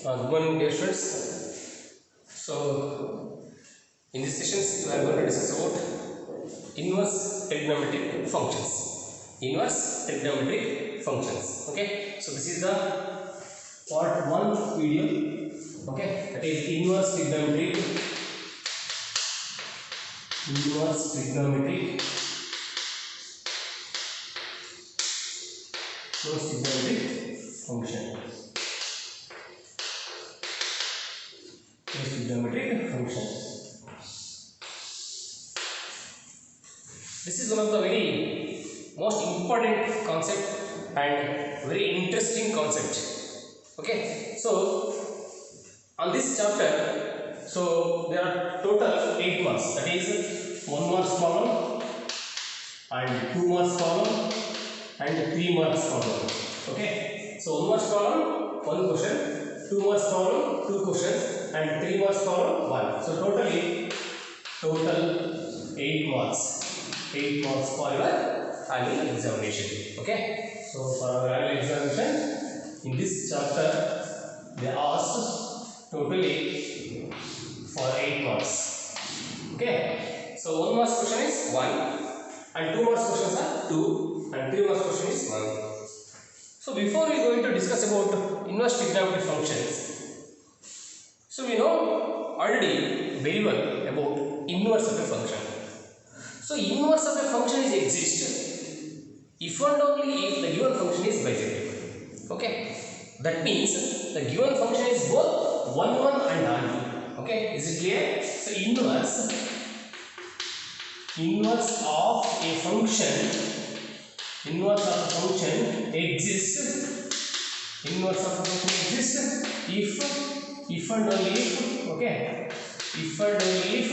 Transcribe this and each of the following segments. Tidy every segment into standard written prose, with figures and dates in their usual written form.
Good morning, dear friends. So, in this session, we are going to discuss about inverse trigonometric functions. Inverse trigonometric functions. Okay. So, this is the part 1 video. Okay. That is inverse trigonometric. Inverse trigonometric. Inverse trigonometric function. Trigonometric function. This is one of the very most important concept and very interesting concept. Okay, so on this chapter, so there are total 8 marks. That is 1 marks problem and 2 marks problem and 3 marks problem. Okay, so 1 marks problem, 1 question, 2 marks problem, 2 questions, and 3 marks problem 1. So total 8 marks. 8 marks for your annual examination. Okay. So for our annual examination, in this chapter, they asked totally for 8 marks. Okay. So 1 marks question is 1, and 2 marks questions are 2, and 3 marks question is 1. So before we going to discuss about inverse trigonometric functions, so we know already very well about inverse of a function. So inverse of a function is exist if and only if the given function is bijective. Okay, that means the given function is both 1, 1 and onto. Okay, is it clear? So inverse of a function, inverse of a function exists. Inverse of a function exists if and only if, okay, if and only if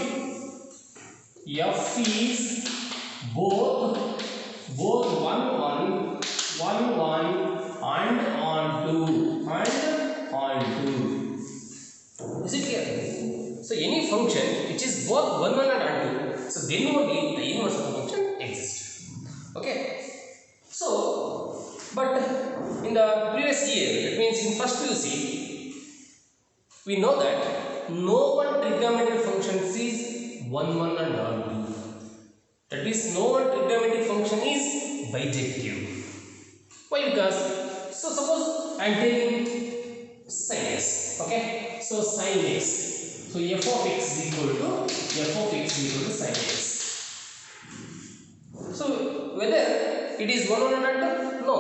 f is both 1, 1, 1, 1 and onto. Is it clear? So any function which is both 1, 1 and onto, so then only the inverse of the function exists. Okay. So, but in the previous year, that means in first PUC, we know that no one trigonometric function is 1, 1 and onto. That means no one trigonometric function is bijective. Why? Because, so suppose I am taking sin x. Okay, so sin x. So f of x is equal to sin x. So whether it is 1, 1 and onto? No.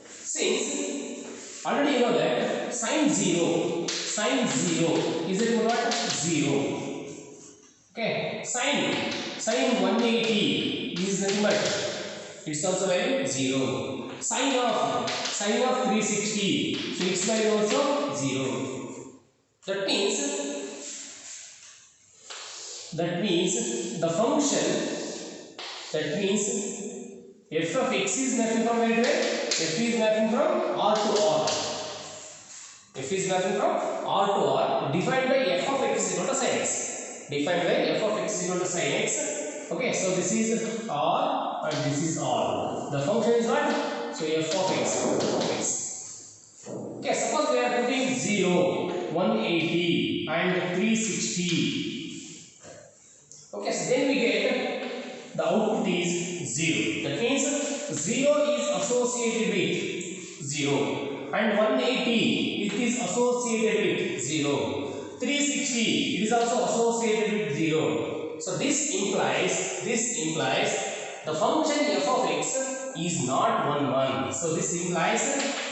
Since already you know that sin 0 is equal to what? 0. Okay, sin 180 is nothing but it's also value 0. Sin of 360, so its value also 0. That means the function, that means f of x is nothing from where to where? F is nothing from R to R. F is nothing from R to R, defined by f of x is equal to sin x. Defined by f of x is equal to sin x. Okay, so this is R and this is R. The function is what? So f of x. Okay, suppose we are putting 0, 180 and 360. Okay, so then we get the output is 0. That means 0 is associated with 0. And 180 it is associated with 0. 360 it is also associated with 0. So this implies the function f of x is not 1, 1. So this implies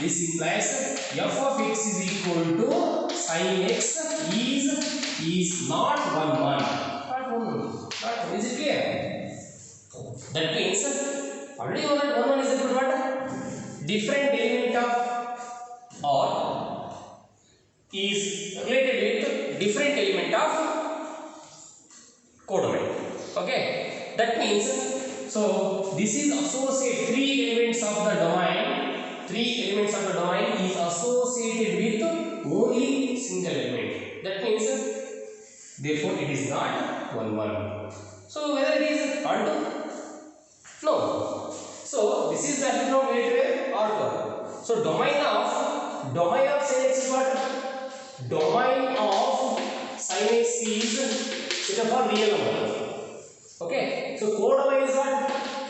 f of x is equal to sin x is not 1, 1. Not 1. Is it clear? That means already 1, 1 is equal to what? Different element of or is related with different element of codomain. Okay, that means so this is associated 3 elements of the domain. 3 elements of the domain is associated with only single element. That means therefore it is not 1, 1. So whether it is onto? No. So this is value from where to where? R to R. So domain of sin x is what? domain of sin x is set for real number. Okay, so codomain is what?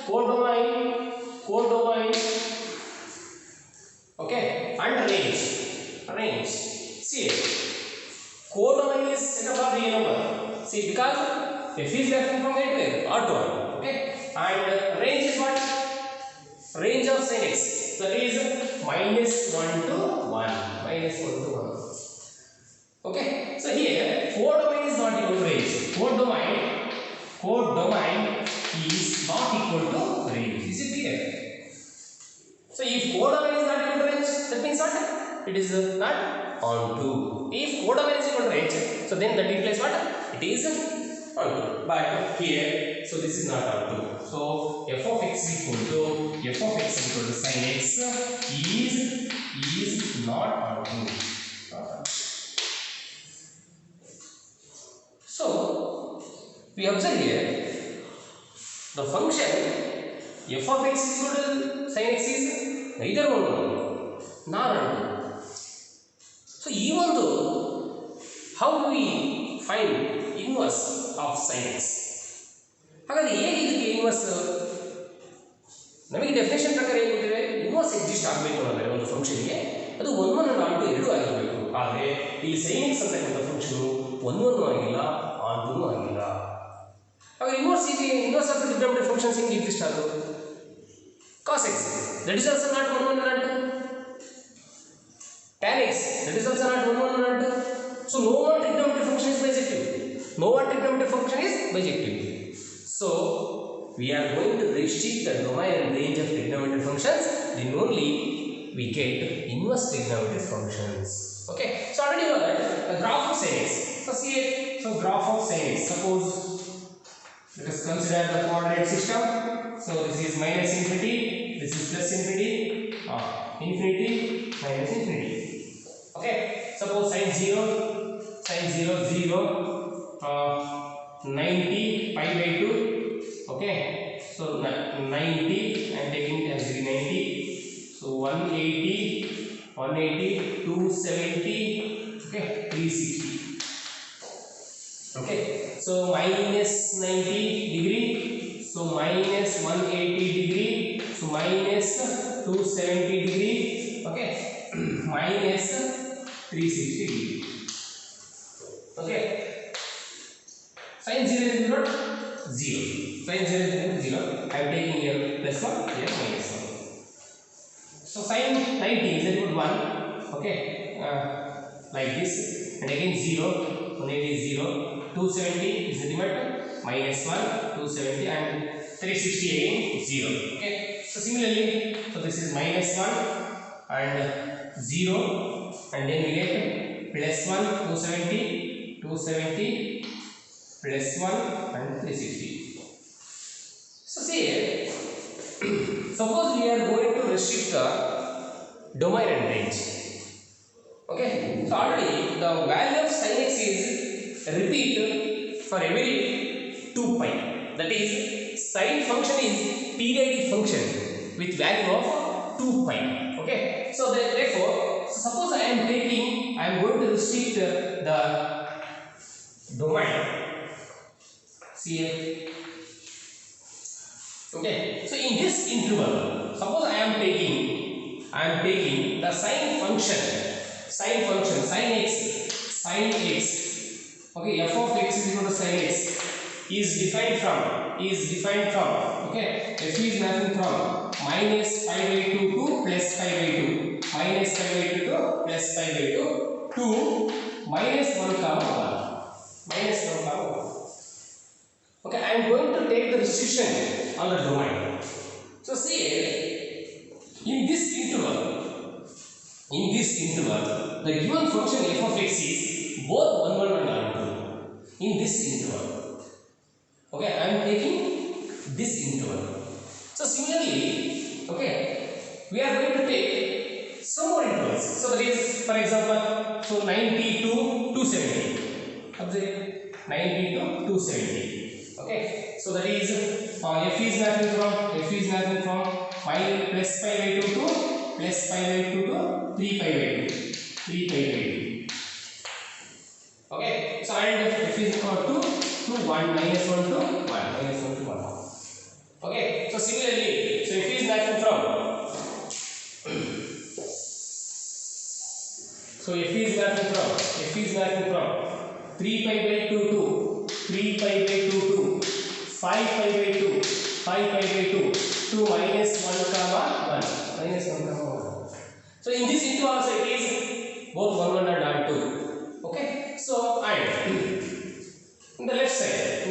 Codomain, okay, and range. See, codomain is set for real number. See, because f is referring from where to R to R. Okay, and range is what? Range of sin x, that is -1 to 1. Okay, so here codomain is not equal to range. Codomain is not equal to range. Is it clear? So if codomain is not equal to range, that means what? It is not onto. If codomain is equal to range, so then that implies what? It is onto. But here, so this is not onto. So f of x is equal to sin x is not onto. So we observe here the function f of x is equal to sin x is neither onto nor onto. So even though, how do we find inverse of sin x? ಹಾಗಾದ್ರೆ ಹೇಗೆ ಇದಕ್ಕೆ inverse? ನಮಗೆ definition ಪ್ರಕಾರ ಏನು ಗೊತ್ತಿದೆ? Inverse exist ಆಗಬೇಕು ಅಂದರೆ ಒಂದು ಫಂಕ್ಷನ್ಗೆ ಅದು 1 1 onto 2 ಆಗಿರಬೇಕು. ಆದರೆ ಇಲ್ಲಿ sin x ಅಂತಕ್ಕಂಥ ಫಂಕ್ಷನ್ 1 1 ಆಗಿಲ್ಲ, onto ಆಗಿಲ್ಲ. ಹಾಗಾದ್ರೆ inverse of the trigonometric functions ಹೆಂಗೆ ಎಕ್ಸಿಸ್ಟ್ ಆಗೋದು? cos x, that is also not 1 1 onto. tan x, that is also not 1 1 onto. So no one trigonometric function is bijective. So we are going to restrict the domain and range of trigonometric functions, then only we get inverse trigonometric functions. Okay, so already you heard the graph of sin x. So see it. So graph of sin x. Suppose let us consider the coordinate system. So this is minus infinity, this is plus infinity, infinity, minus infinity. Okay, suppose sin 0, 0, 90, pi by 2. Okay, so 90, I am taking as 90. So 180, 270, okay, 360. Okay, so minus 90 degree, so minus 180 degree, so minus 270 degree, okay, minus 360 degree. Okay, sin 0 is not 0. Sin 0 is 0. I am taking here plus 1, here minus 1. So sin 90 is equal to 1. Okay, like this, and again 0. 180 is 0. 270 is the limit, minus 1, 270, and 360 again 0. Okay, so similarly, so this is minus 1 and 0, and then we get plus 1, 270 plus 1 and 360. So see here, suppose we are going to restrict the domain and range. Okay, so already the value of sin x is repeat for every 2 pi. That is, sin function is periodic function with value of 2 pi. Okay, so therefore, suppose I am going to restrict the domain. See here. Okay, so in this interval, suppose I am taking the sin function sin x. Okay, f of x is equal to sin x is defined from okay, f is mapping from minus pi by 2 to plus pi by 2, minus pi by 2 to plus pi by 2 to minus 1 comma 1. Okay, I am going to take the restriction on the domain. So see here, in this interval, the given function f of x is both 1 1 and 2 in this interval. Okay, I am taking this interval. So similarly, okay, we are going to take some more intervals. So that is, for example, so 90 to 270. Observe, 90 to 270. Okay, so that is f is mapping from plus pi by 2 to plus pi by 2 to 3 pi by 2. 3 pi by 2 2, 3 pi by 2 2, 5 pi by 2, 5 pi by 2, 2 minus 1 comma 1, minus 1 comma 1. So in this into also it is both 1 1 and 2. Okay, so and in the left side,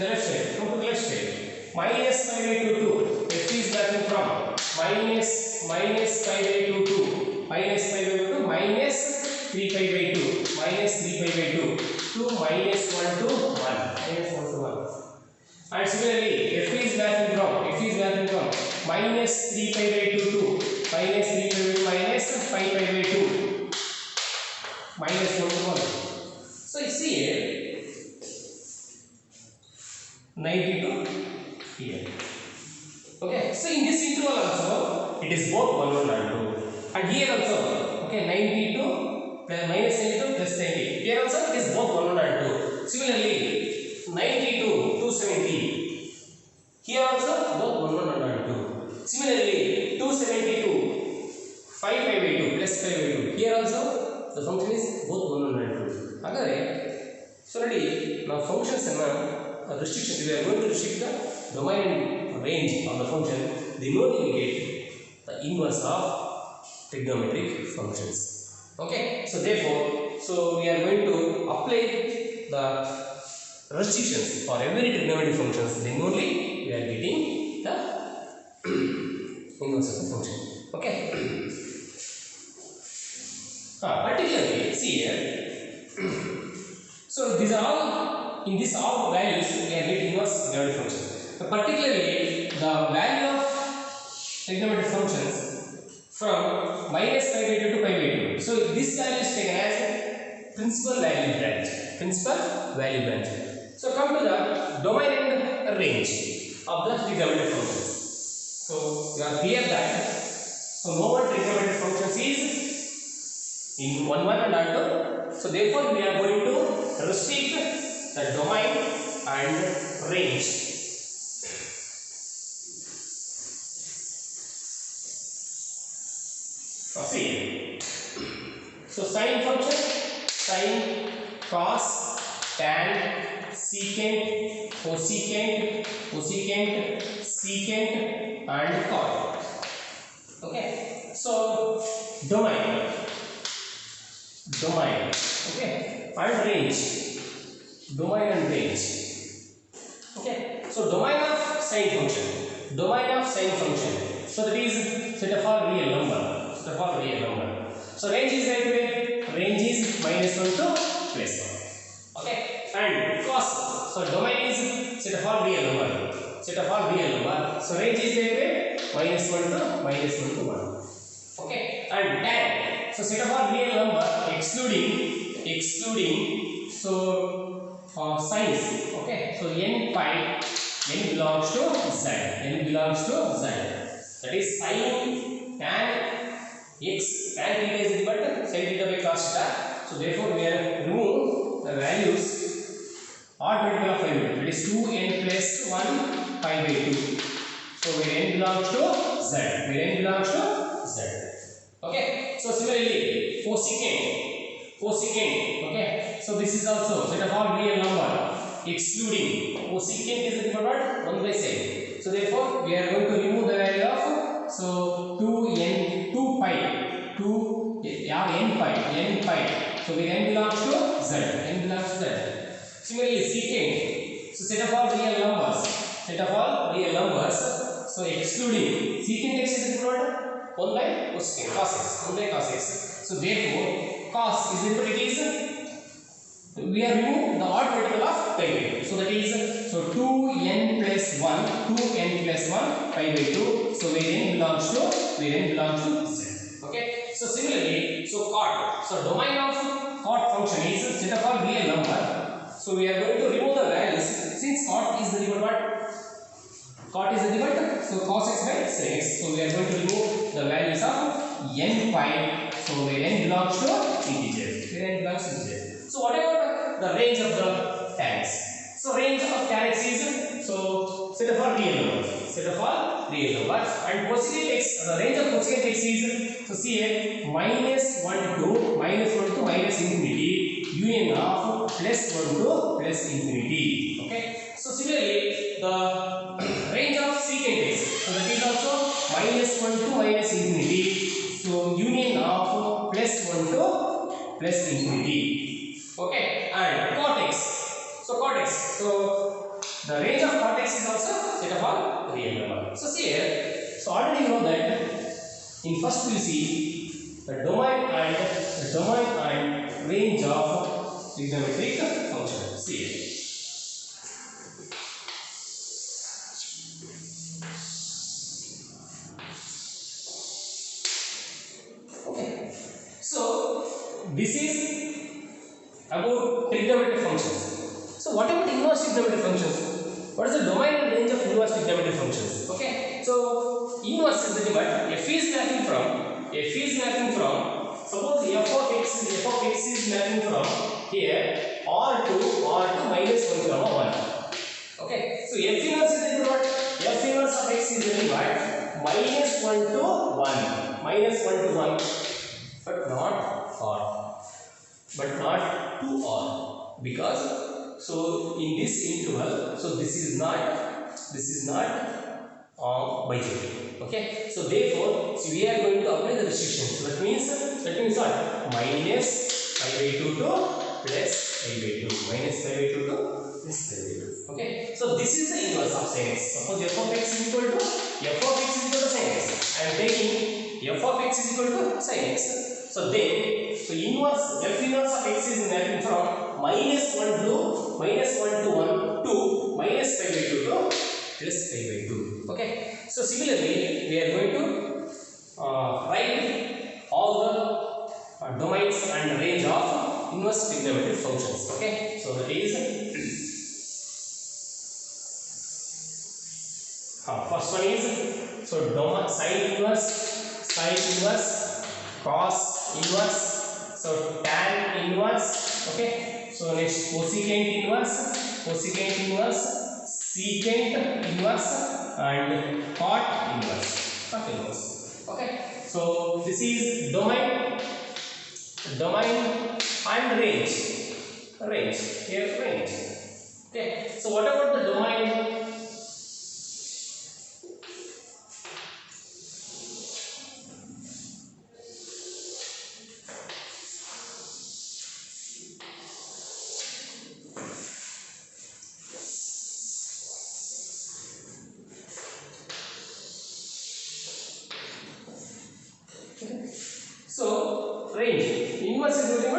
come to the left side, minus pi by 2 2, f is nothing from minus pi by 2 2, minus pi by 2 minus 3 pi by 2, minus 3 pi by 2, 2 minus 1 to 1, minus 1 to 1. And similarly, f is nothing from minus 3 pi by 2 2, minus 3 pi by 2 minus 5 pi by 2, minus 1 to 1. So you see here 92 here. Okay, so in this interval also it is both 1 1 and 2, and here also okay 92 plus minus 92 plus 90, here also it is both 1 1 and 2. Similarly 92 270, here also both 1 1 and 2. Similarly 272 5 pi by 2 plus 5 by 2, here also the function is both 1 1 and 2. Agare so ready now functions and restriction, we are going to restrict the domain and range of the function, then only we get the inverse of trigonometric functions. Okay, so therefore we are going to apply the restrictions for every trigonometric functions, then only we are getting the inverse of the function. Okay. Particularly see here so these are all in this all values we are getting inverse trigonometric functions. Particularly the value of trigonometric functions from minus pi by 2 to pi by 2. So this value is taken as principal value branch. So come to the domain and range of the trigonometric functions. So you are clear that so no one trigonometric functions is in 1 1 and 2. So therefore we are going to restrict the domain and range. Proceed. So sine function, sine, cos, tan, secant, cosecant, secant and cot. Okay. So domain, okay, and range, domain and range. Okay, so domain of sine function, so that is set of all real number, so range is right way, range is minus 1 to plus 1. Okay, and cos, so domain is set of all real number, so range is right way, minus 1 to 1. Okay, and tan, so set of all real number excluding so signs. Okay, so n belongs to z, that is sin tan x, tan theta is equal to sin theta by cos theta. So therefore we are remove the values odd multiple of pi by 2, that is 2n plus 1 pi by 2. So where n belongs to z, okay. So similarly cosecant, okay, so this is also set of all real number excluding cosecant is equal to 1 by 7. So therefore we are going to remove the value of so 2 pi, so where n belongs to z, Similarly secant, so set of all real numbers, so excluding secant x is equal to 1 by cosecant, cos x. So therefore cos is equal to, it is we are remove the odd multiple of pi by 2. So that is so 2n plus 1 pi by 2. So where n belongs to z. Okay. So similarly, so cot. So domain of cot function is set of all real number. So we are going to remove the values since cot is the given what? Cot is the given. So cos x by sin x. So we are going to remove the values of n pi. So where n belongs to integer. So what about the range of the tan x? So range of tan x is so set of all real numbers. And cosecant x, the range of cosecant x is so see here minus 1 to minus infinity union of plus 1 to plus infinity. Okay. So similarly, the range of secant is, so that is also minus 1 to minus infinity. So union of plus 1 to plus infinity. Okay. And cortex. So cortex. So the range of cortex is also set of all real number. So see here. So already you know that in first we see the domain and range of trigonometric function. See here. Okay. So this is about trigonometric functions. So what about inverse trigonometric functions? What is the domain and range of inverse trigonometric functions? Okay. So inverse is the limit f is mapping from suppose f of x is mapping from here r to minus 1 comma 1. Okay. So f inverse is the what? F inverse of x is the limit minus 1 to 1 but not to r, because so in this interval, so this is not bijective. Okay. So therefore, so we are going to apply the restriction. So that means what? Minus pi by 2 to plus pi by 2. Minus pi by 2 to plus pi by 2. Okay. So this is the inverse of sin x. Suppose f of x is equal to sin x. I am taking f of x is equal to sin x. So then, so f inverse of x is mapping from minus 1 to 1 to minus pi by 2 to plus pi by 2. Okay. So similarly, we are going to write all the domains and range of inverse trigonometric functions. Okay. So that is first one is, so sine inverse, cos inverse, so tan inverse. Okay. So next cosecant inverse, secant inverse, and cot inverse. Okay. So this is domain and range. Here range. Okay. So what about the domain? So range inverse is nothing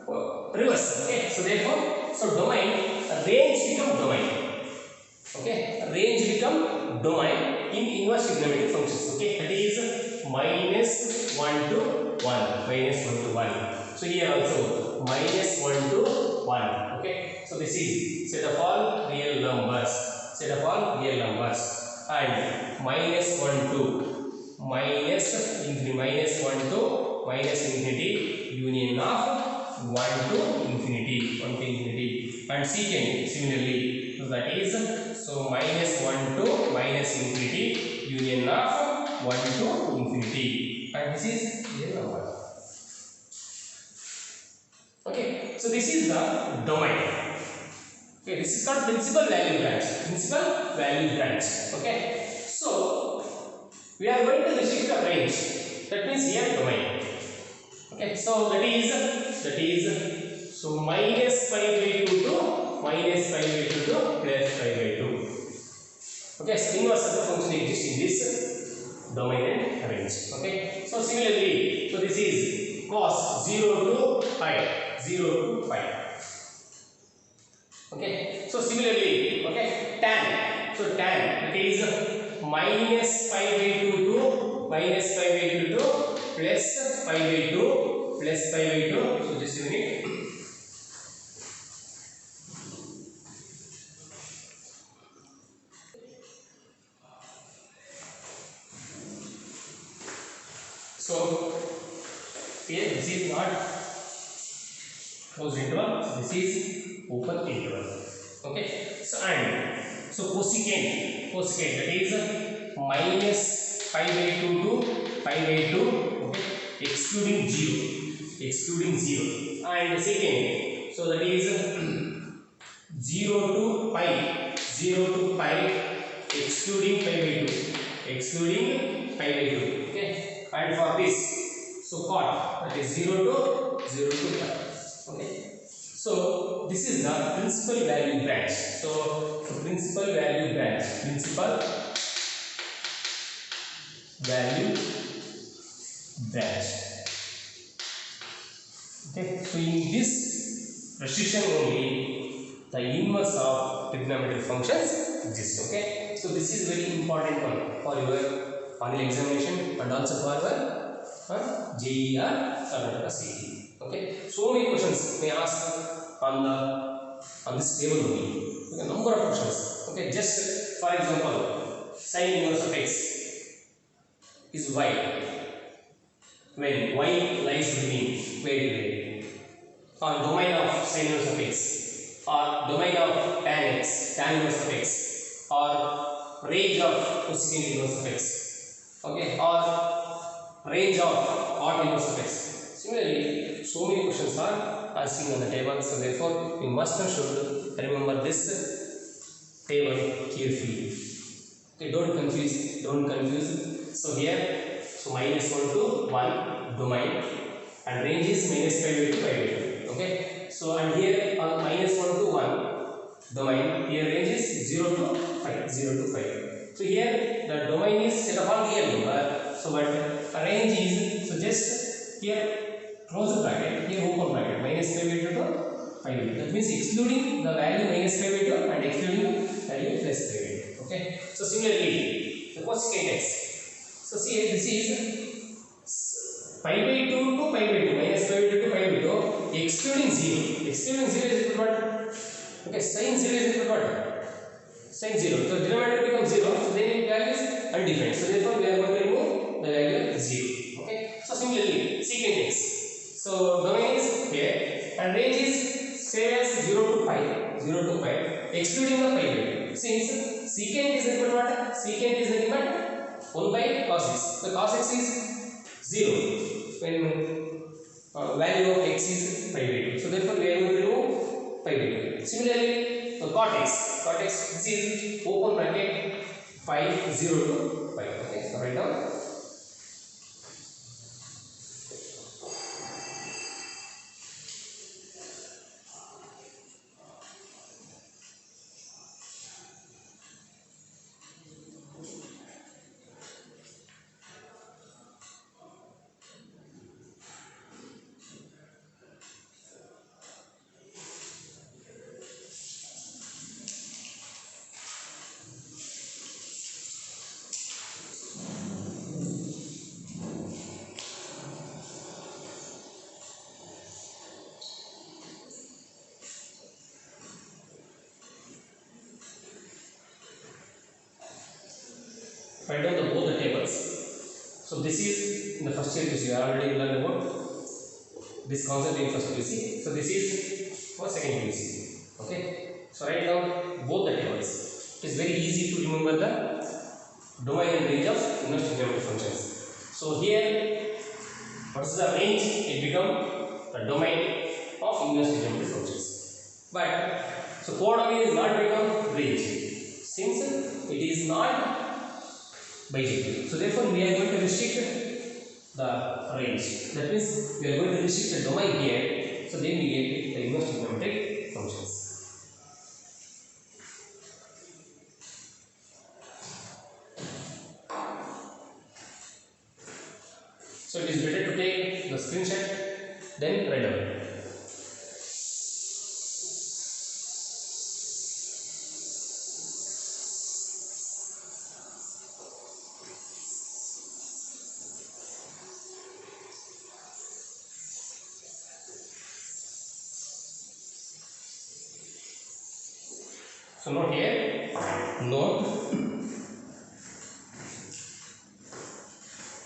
but reverse. Okay. So therefore, so domain range become domain. Okay. Range become domain in inverse trigonometric functions. Okay. That is minus 1 to 1. So here also minus 1 to 1. Okay. So this is set of all real numbers. And minus 1 to minus infinity union of 1 to infinity and secant similarly, so that is, so minus 1 to minus infinity union of 1 to infinity, and this is real number. Okay. So this is the domain. Okay. This is called principal value branch. Okay. So we are going to restrict the range. That means here domain. Okay. So that is so minus pi by 2 to plus pi by 2. Okay. So inverse of the function exists in this domain and range. Okay. So similarly, so this is cos 0 to pi. Okay. So similarly, okay, tan. So tan, that is minus pi by 2 to plus pi by 2. So just a minute. So here this is not closed interval, so this is open interval. Okay. So and so cosecant, that is minus pi by 2 to pi by 2, okay, excluding 0. excluding 0, and second, so that is 0 to pi, 0 to pi excluding pi by 2, excluding pi by 2. Okay, and for this, so cot, that is 0 to pi. Okay, so this is the principal value branch. So principal value branch, principal value branch. Okay, so in this restriction only the inverse of trigonometric functions exists. Okay, so this is very important one for your final examination and also for your JEE or Karnataka CET. Okay, so many questions may ask on this table only. Okay, number of questions. Okay, just for example, sin inverse of x is y when y lies between where, or domain of sin inverse of x, or domain of tan x, tan inverse of x, or range of cosecant inverse of x. Okay, or range of cot inverse of x. Similarly, so many questions are asking on the table, so therefore you must and should remember this table carefully. Okay, don't confuse. So here, so minus 1 to 1 domain, and range is minus pi by 2 pi by 2. Okay, so and here on minus 1 to 1 domain, here range is 0 to 5, 0 to 5. So here the domain is set upon real number, so but range is, so just here close bracket, here open bracket, minus pi by 2 to pi by 2. That means excluding the value minus pi by 2 and excluding the value plus pi by 2. Okay, so similarly the cosecant x. So see, this is pi by 2 to pi by 2, minus pi by 2 to pi by 2, excluding 0. Excluding 0 is equal to what? Okay, sin 0 is equal to what? Sin 0. So denominator becomes 0, so then its value is undefined. So therefore we are going to remove the value of 0. Okay, so similarly secant x. So domain is here and range is same as 0 to pi, excluding the pi by 2. Since secant is equal to what? Secant is equal to 1 by cos x. The cos x is 0 when value of x is pi by 2. So therefore we are going to remove pi by 2. Similarly, cot x, this is open bracket pi 0 to pi. Okay, so write down. Write down both the tables. So this is in the first year QC. You already learned about this concept in first QC. So this is for second QC. Okay. So write down both the tables. It is very easy to remember the domain and range of inverse trigonometric functions. So here, what is the range? It becomes the domain of inverse trigonometric functions. But so codomain is not become range since it is not bijective. So therefore we are going to restrict the range. That means we are going to restrict the domain here. So then we get the inverse trigonometric functions. So it is better to take the screenshot then write down. So note here, note,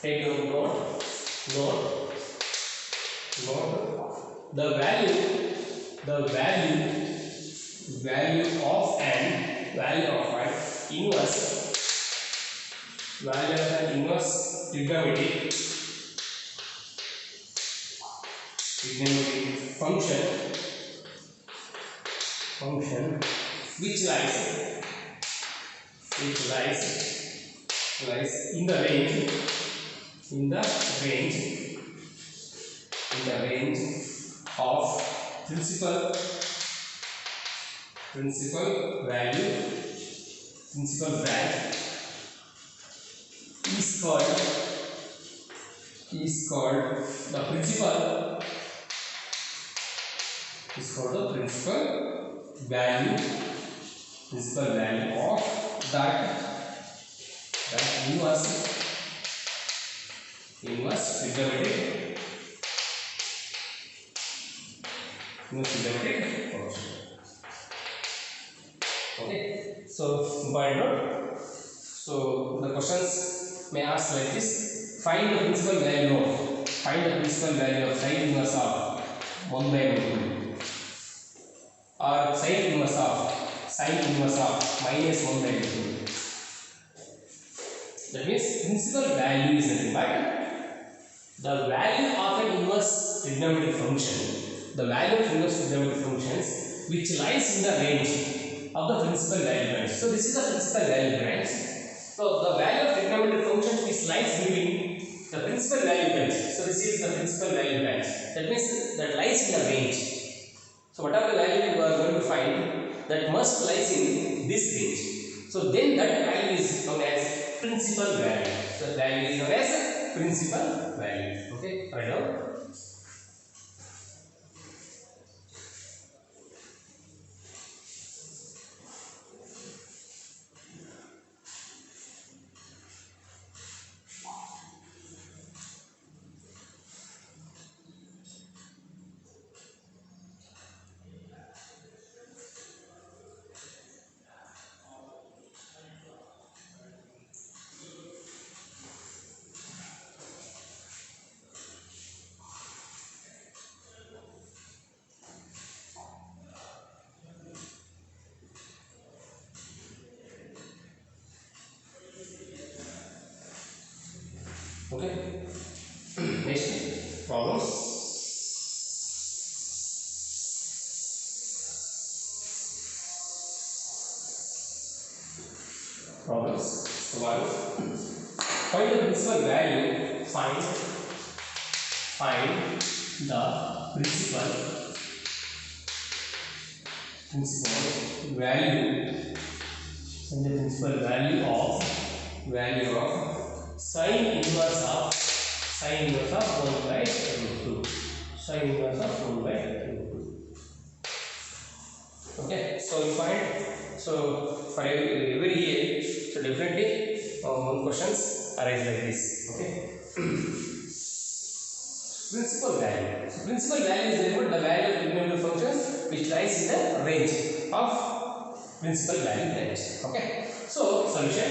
take note, the value of an inverse trigonometric trigonometric function which lies in the range of principal value is called the principal value of that inverse trigonometric function. Okay, so by note, so the questions may ask like this: find the principal value of sine inverse of 1 by root 2, or sine inverse of minus 1 by root 2. That means principal value is nothing but the value of an inverse trigonometric function. The value of inverse trigonometric functions which lies in the range of the principal value branch. So this is the principal value branch. So the value of trigonometric functions which lies between the principal value branch. So this is the principal value branch. That means that lies in the range. So whatever the value you are going to find, that must lies in this range. So then that value is known as principal value. So that value is known as principal value. Okay, right now. Okay. Next problems. So one, find the principal value. Find the principal value of sine inverse of 1 by root 2. Sine inverse of 1 by root 2. Okay, so you find, so for every year, so definitely one questions arise like this. Okay. Principal value. So principal value is therefore the value of trigonometric functions which lies in the range of principal value range. Okay. So solution.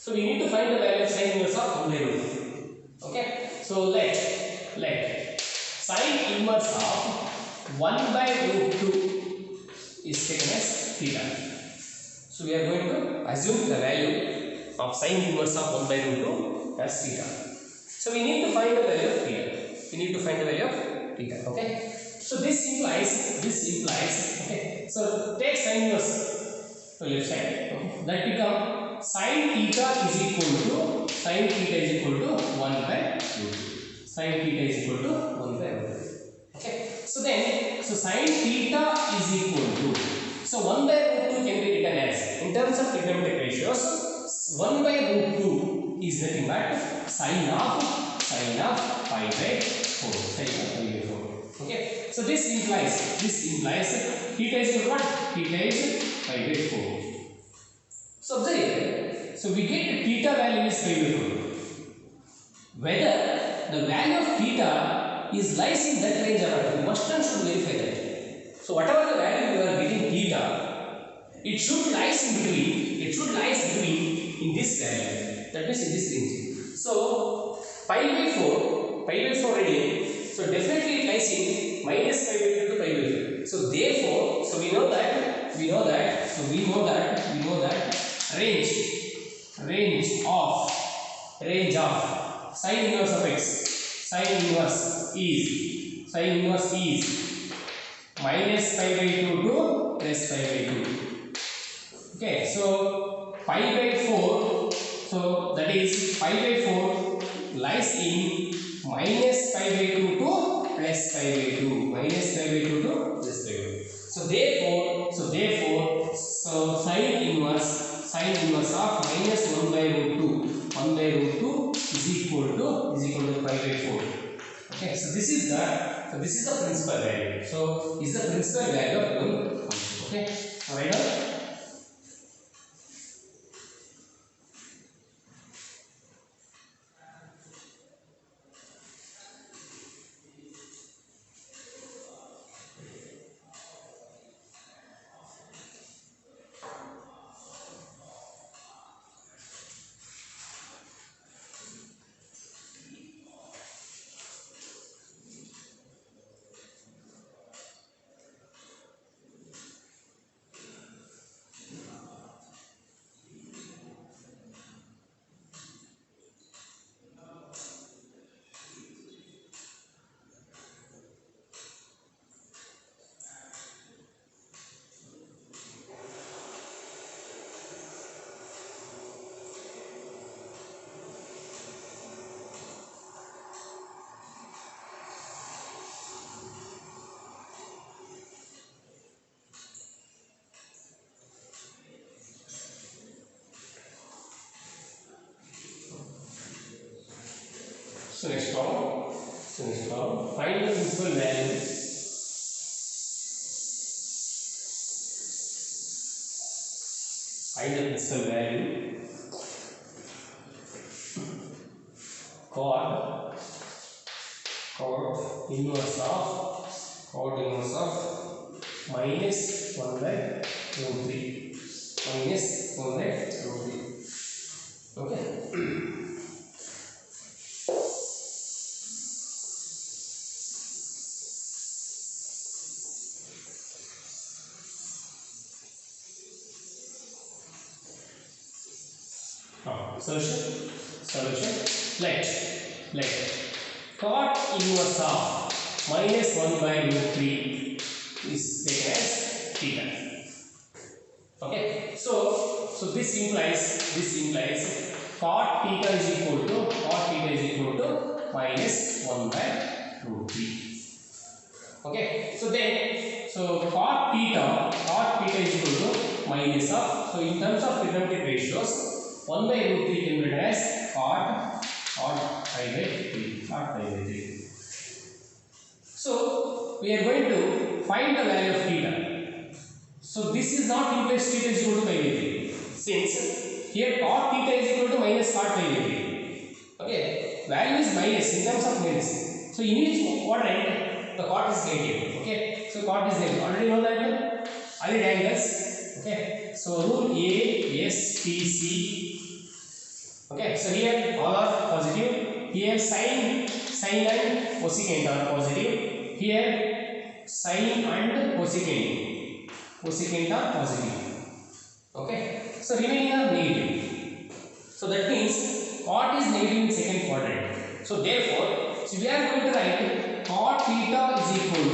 So we need to find the value of sine inverse of 1 by root 2. Okay. So let sine inverse of 1 by root 2 is taken as theta. So we are going to assume the value of sine inverse of 1 by root 2 as theta. So we need to find the value of theta. Okay. So this implies. Okay. So take sine inverse to left side. Okay. That become sine theta is equal to 1 by root 2. Sine theta is equal to 1 by root 2. Okay. So sine theta is equal to, so 1 by root 2 can be written as, in terms of trigonometric ratios, 1 by root 2 is nothing but sine of pi by 4. Okay. So this implies theta is equal to what? Theta is pi by 4. So observe here. So we get theta value is pi by 4. Whether the value of theta is lies in that range or not, we must and should verify that. So whatever the value you are getting theta, it should lies in between in this value. That means in this range. So pi by 4 already. So definitely it lies in minus pi by 2 to pi by 4. So therefore, so we know that range of sine inverse of x sin inverse is minus pi by 2 to plus pi by 2. Okay, so pi by 4, so that is pi by 4 lies in minus pi by 2 to plus pi by 2, minus pi by 2 to plus pi by 2. So therefore sin inverse of minus 1 by root 2 is equal to pi by 4. Okay, so this is the principal value. So is the principal value of one function. Okay, alright now. So next problem. Find the principal value. Find the principal value. Cot inverse of minus 1 by root 3. Minus 1 by root 3. Okay. Solution. Let cot inverse of minus 1 by root 3 is taken as theta. Okay, so this implies cot theta is equal to minus 1 by root 3. Okay, so cot theta is equal to minus of, so in terms of trigonometric ratios 1 by root 3 can be written as cot pi by 3. So we are going to find the value of theta. So this is not implies theta is equal to pi by 3, since here cot theta is equal to minus cot pi by 3. Okay, value is minus in terms of minus. So in each quadrant the cot is negative. Okay, so cot is negative. Already know that. Already angles. Okay, so rule A, S, T, C. Okay, so here all are positive. Here sine and cosecant are positive. Here sine and cosecant are positive. Okay, so remaining are negative. So that means cot is negative in second quadrant. So therefore, we are going to write cot theta is equal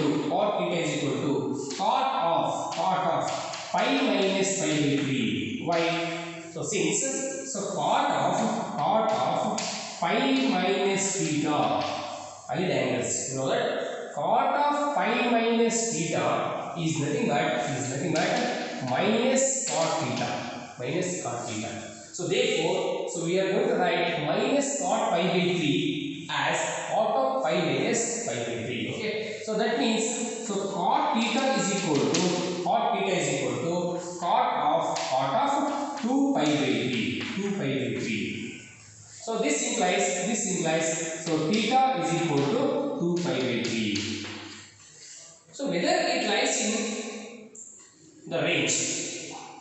to cot of pi minus pi by 3. Why? So cot of pi minus theta, valid angles. You know that cot of pi minus theta is nothing but minus cot theta. So therefore, we are going to write minus cot pi by 3 as cot of pi minus pi by 3. Okay, so that means cot theta is equal to cot of 2 pi by 3. So this implies so theta is equal to 2 pi by 3. So whether it lies in the range,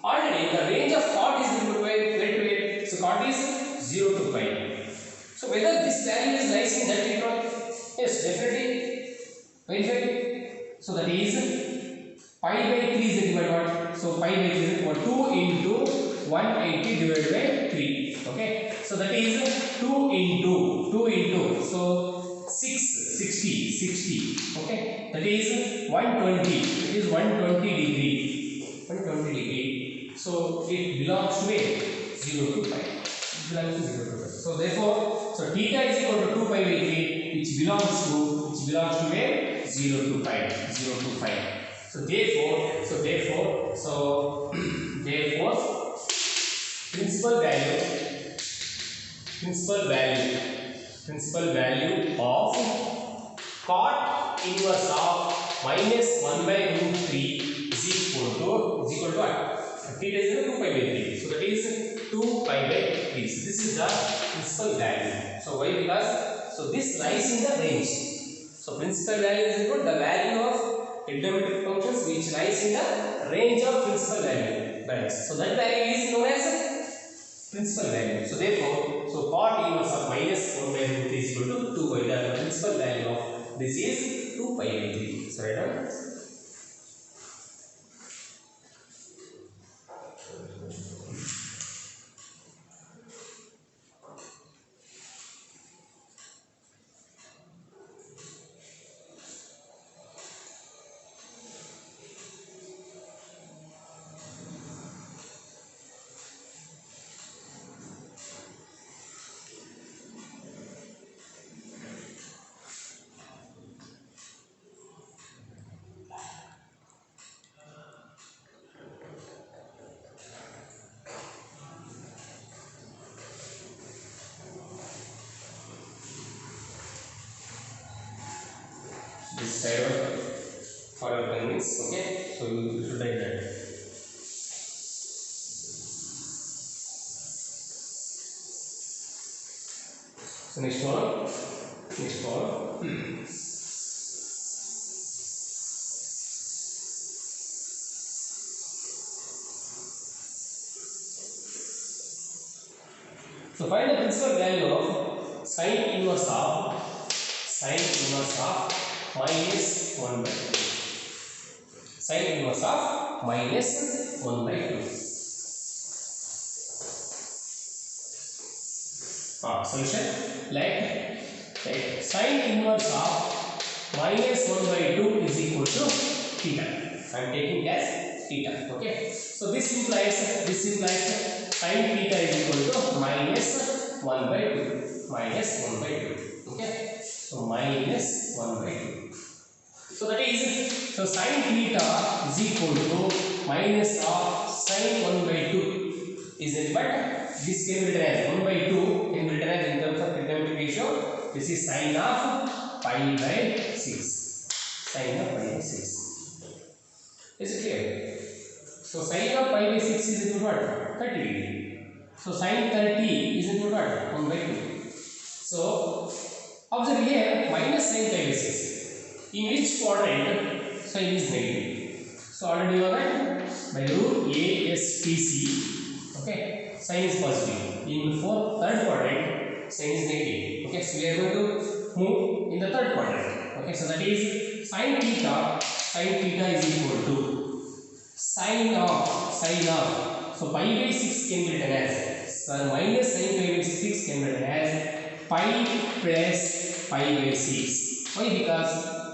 already the range of cot is where to where? So cot is 0 to pi. So whether this value is lies in that interval? Yes, definitely. Verify. So that is pi by 3 is equal to what? So pi by 3 is equal to 2 into 180 divided by 3. Okay, so that is 2 into so 60. Okay, that is 120. It is 120 degree. 120 degree. So it belongs to a 0 to pi. It belongs to 0 to pi. So therefore, so theta is equal to 2 pi by 3, which belongs to a 0 to pi. 0 to pi. So therefore, principal value of cot inverse of minus 1 by root 3 is equal to what? Theta is 2 pi by 3. So that is 2 pi by 3. So this is the principal value. So why? Because so this lies in the range. So principal value is equal to the value of trigonometric functions which lies in the range of principal value. So that value is known as principal value. So therefore, so cot inverse of minus 1 by root 3 is equal to 2 by the principal value of this is 2 pi by 3. So write down. This side of for your convenience. Okay, so you should write that. So next one. So find the principal value of sine inverse of minus 1 by 2. Sine inverse of minus 1 by 2. Solution like sine inverse of minus 1 by 2 is equal to theta. I am taking as theta. Okay. So this implies sine theta is equal to minus 1 by 2. Okay. So minus 1 by 2. So that is, so sine theta is equal to minus of sine 1 by 2 is it, but this can be written as 1 by 2 can be written as in terms of trigonometric ratio. This is sine of pi by 6. Sine of pi by 6. Is it clear? So sine of pi by 6 is equal to what? 30 degree. So sine 30 is equal to what? 1 by 2. So observe here minus sine pi by 6. In which quadrant sine is negative? So already you are right by rule ASTC. Okay, sine is positive. In third quadrant sine is negative. Okay, so we are going to move in the third quadrant. Okay, so that is sine theta is equal to sine of so pi by 6 can be written as minus sine pi by 6 can be written as pi plus pi by 6. Why? Because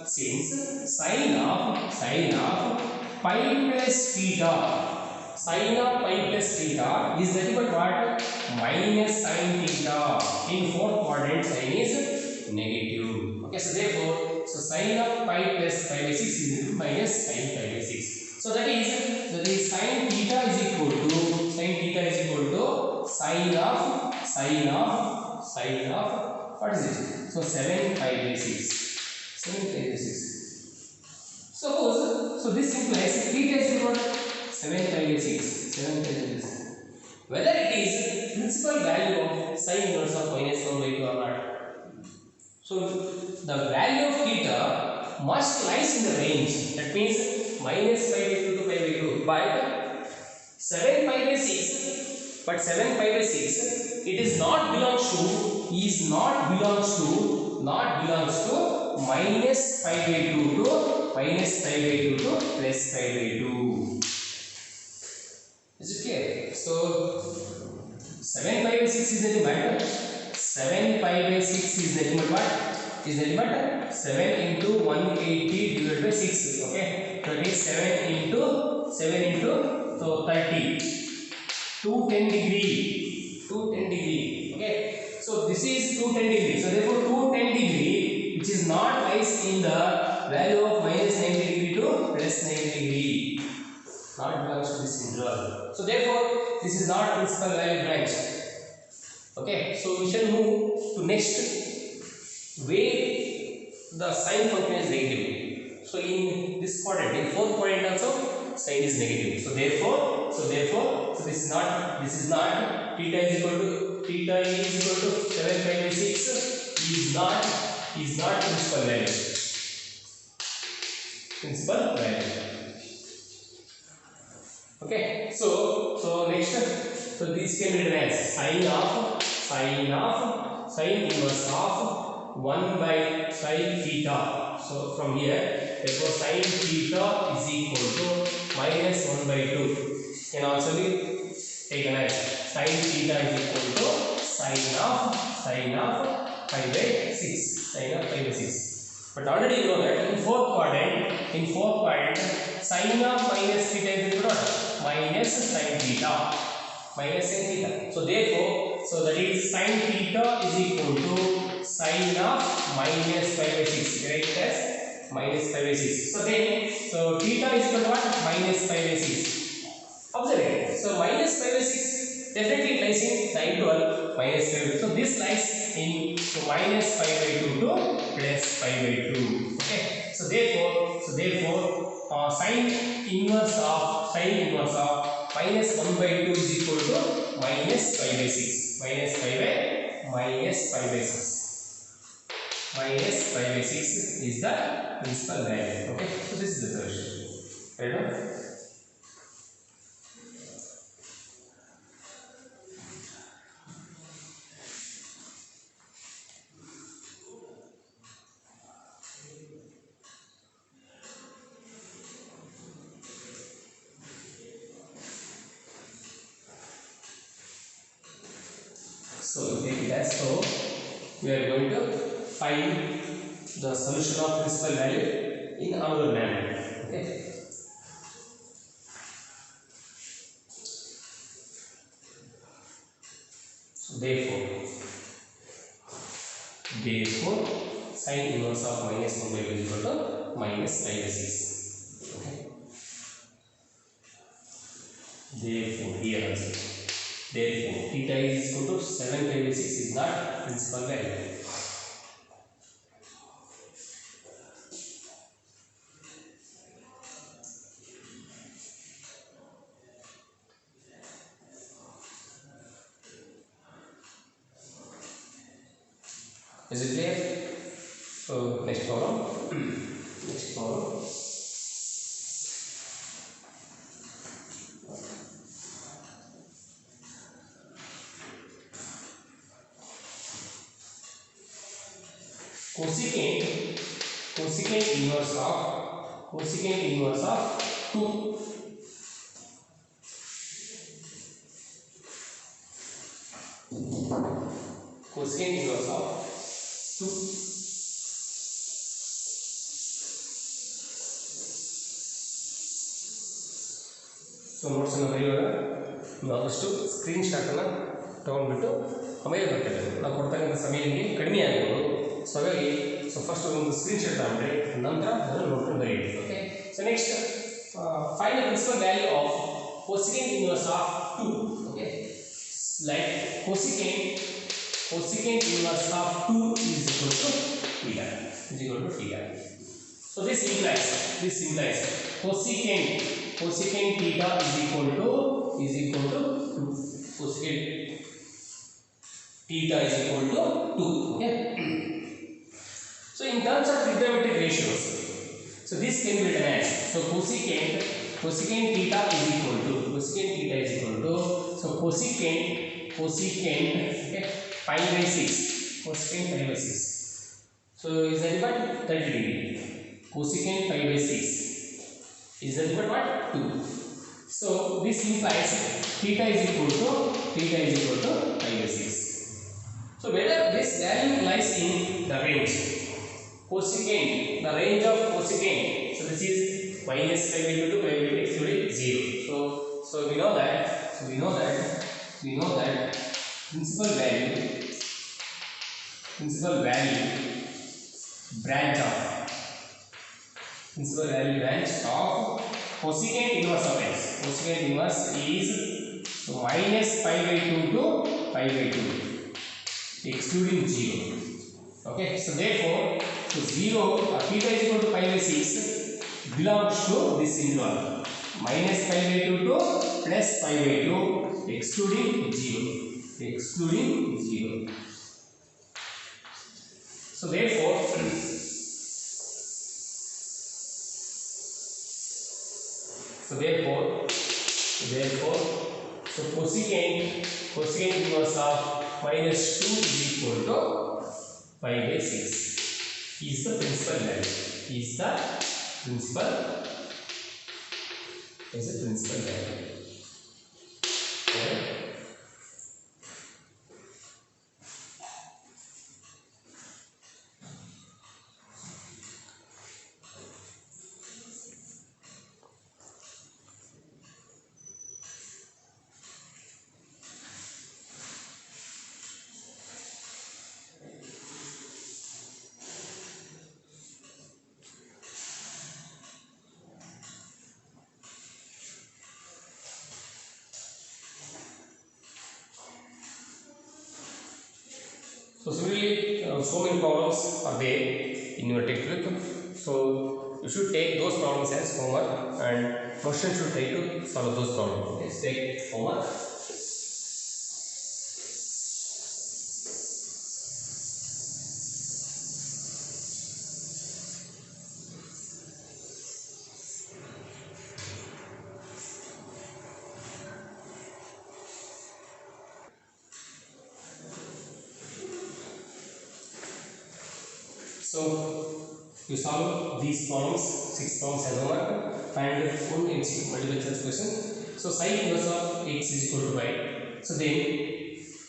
since sine of pi plus theta is nothing but what? Minus sine theta. In fourth quadrant sine is negative. Okay, so therefore, so sine of pi plus pi by 6 is minus sine pi by 6. So that is sine theta is equal to sine of what is it? So 7 pi by 6. 7 pi by 6. Suppose, so this implies theta is equal to 7 pi by 6. Whether it is principal value of sine inverse of minus 1 by 2 or not. So the value of theta must lies in the range. That means minus pi by 2 to pi by 2. But 7 pi by 6. But 7 pi by 6. It is not belongs to minus pi by 2 to minus pi by 2 to plus pi by 2. Is it clear? So 7 pi by 6 is nothing but 7 pi by 6 is nothing but what? Is nothing but 7 into 180 divided by 6. Okay, so that is 7 into so 30. 210 degree. 210 degree. Okay, so this is 210 degree. So therefore 210 degree, which is not lies in the value of minus 90 degree to plus 90 degree, not belongs to this interval. So therefore this is not principal value branch. Okay, so we shall move to next where the sign function is negative. So in this quadrant, in fourth quadrant also sign is negative. So therefore this is not theta is equal to 7 by 6 is not principal value. Principal value. Okay, so next, so this can be written as sine inverse of 1 by sine theta. So from here, therefore sine theta is equal to minus 1 by 2. Can also be taken as sine theta is equal to sine of pi by 6. Sine of pi by 6. But already you know that in fourth quadrant, sine of minus theta is equal to what? Minus sine theta. So therefore, so that is sine theta is equal to sine of minus pi by 6. Write it as minus pi by 6. So then, so theta is equal to what? Minus pi by 6. Observe it. So minus pi by 6 definitely lies in the interval minus pi by 2. So this lies in minus pi by 2 to plus pi by 2. Okay. So therefore, sine inverse of minus 1 by 2 is equal to minus pi by 6. Minus pi by 6. Minus pi by 6 is the principal value. Okay. So this is the solution. Right? So take it as so we are going to find the solution of principal value in another manner. Okay. So therefore sine inverse of minus 1 by 2 is equal to minus pi by 6. Okay. Therefore here also. Therefore, theta is equal to 7 pi by 6 is not principal value. Is it clear? So, next problem. Next problem. Cosecant inverse of 2. Cosecant inverse of 2. So notes ಅನ್ನು ಬರೆಯೋಣ. ಆದಷ್ಟು screen shot ಅನ್ನು ತಗೊಂಡ್ಬಿಟ್ಟು ಆಮೇಲೆ ಬರ್ತಾರೆ. ನಾವು ಕೊಡ್ತಕ್ಕಂಥ ಸಮಯ ನಿಮಗೆ ಕಡಿಮೆ ಆಗ್ಬೋದು. ಸೊ ಹಾಗಾಗಿ ಫಸ್ಟ್ ಒಂದು ಸ್ಕ್ರೀನ್ ಶಾಟ್ ತಗೊಂಡ್ರೆ ನಂತರ ಅದನ್ನು ನೋಡ್ಕೊಂಡು ಬರೆಯಿರಿ. Okay. So next find the principal value of cosecant inverse of 2. Okay. Like cosecant inverse of 2 is equal to theta. So this implies cosecant theta is equal to 2. Cosecant theta is equal to 2. Okay. So in terms of trigonometric ratios, so this can be written as cosecant theta is equal to so cosecant okay, pi by 6. Cosecant pi by 6. So is that what? 30 degree. Cosecant pi by 6 is that what? 2. So this implies theta is equal to pi by 6. So whether this value lies in the range cosecant, the range of cosecant. So this is minus pi by 2 to pi by 2 excluding 0. So we know that principal value branch of cosecant inverse of x. Cosecant inverse is minus pi by 2 to pi by 2 excluding 0. Okay, so therefore 0 theta is equal to pi by 6 belongs to this interval minus pi by 2 to plus pi by 2 excluding 0. So therefore cosecant inverse of minus 2 is equal to pi by 6 is the principal value. Okay. So similarly, so many problems are there in your textbook. So you should take those problems as homework, and question should try to solve those problems. Okay, so take homework. So you solve these problems, 6 problems as homework, find one MCQ multiple choice question. So sin inverse of x is equal to y. So then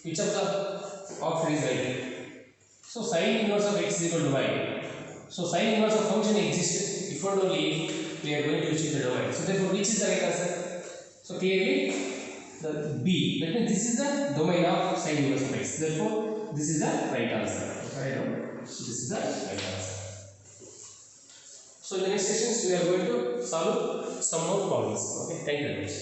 which of the option is right? So sin inverse of x is equal to y. So sin inverse of function exists if and only if we are going to choose the domain. So therefore which is the right answer? So clearly the B. That means this is the domain of sin inverse of x. Therefore this is the right answer. Okay, so this is the right answer. So in the next sessions we are going to solve some more problems. Okay, thank you very much.